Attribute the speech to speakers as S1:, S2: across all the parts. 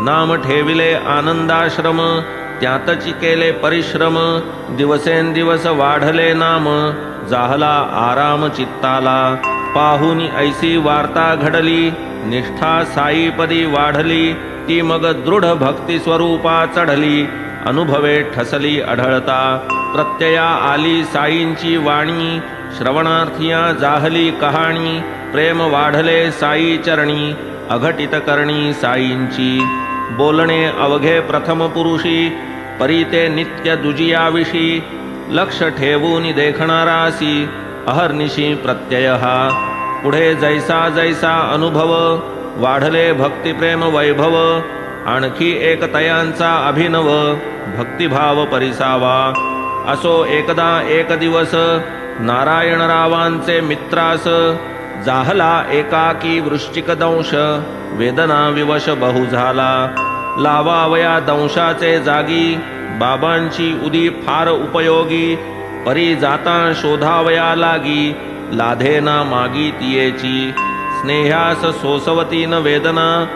S1: नाम ठेविले आनंदाश्रम, त्यातची केले परिश्रम, दिवसेंदिवस वाढले नाम, जाहला आराम चित्ताला। पाहुनी ऐसी वार्ता घडली, निष्ठा साईपदी वाढली, ती मग दृढ भक्ती स्वरूपा चढली, अनुभवे ठसली आढळता। प्रत्यया आली साईंची वाणी, श्रवणार्थिया जाहली कहाणी, प्रेम वाढले साई चरणी, अघटित करणी साईंची। बोलणे अवघे प्रथम पुरुषी, परी ते नित्य दुजियाविषी, लक्ष ठेवून देखणारासी, अहर्निशी प्रत्यय हा। पुढे जैसा जैसा अनुभव, वाढले भक्तिप्रेम वैभव, आणखी एक तयांचा अभिनव, भक्तिभाव परिसावा। असो एकदा एक दिवस, नारायणरावांचे मित्रास, जाहला एकाकी वृश्चिक दंश, वेदना विवश बहु झाला। लावावया दंशाचे जागी, बाबांची उदी फार उपयोगी, परी जाता शोधावया लागी, लाधेना मागी तियेची। स्नेहास सोसवतीन वेदना,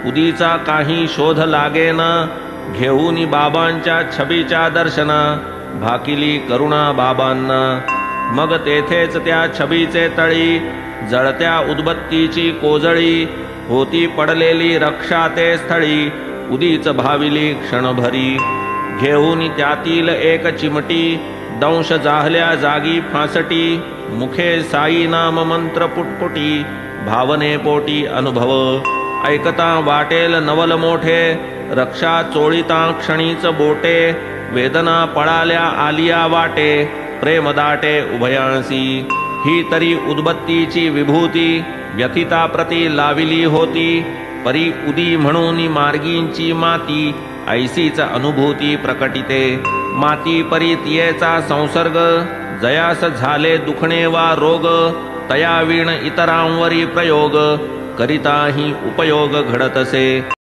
S1: उदीचा काही शोध लागेना, घेऊनी बाबांच्या छबीच्या दर्शना, भाकिली करुणा बाबांना। मग तेथेच त्या छबीचे तळी, जळत्या उदबत्तीची कोजळी, होती पडलेली रक्षा ते स्थळी, उदीच भाविली क्षणभरी। घेऊनी त्यातील एक चिमटी, दंश जाहल्या जागी फासटी, मुखे साई नाम मंत्र पुटपुटी, भावने पोटी अनुभव। ऐकता वाटेल नवल मोठे, रक्षा चोळीता क्षणीच बोटे, वेदना पळाल्या आलिया वाटे, प्रेम दाटे उभयांसी। ही तरी उदबत्तीची विभूती, व्यथिता प्रती लाविली होती, परी उदी म्हणून मार्गींची माती, ऐसीच अनुभूती प्रकटिते। माती परी तियेचा संसर्ग, जयास झाले दुखणे वा रोग, तया वीण इतरांवरी प्रयोग, करिताही उपयोग घडतसे।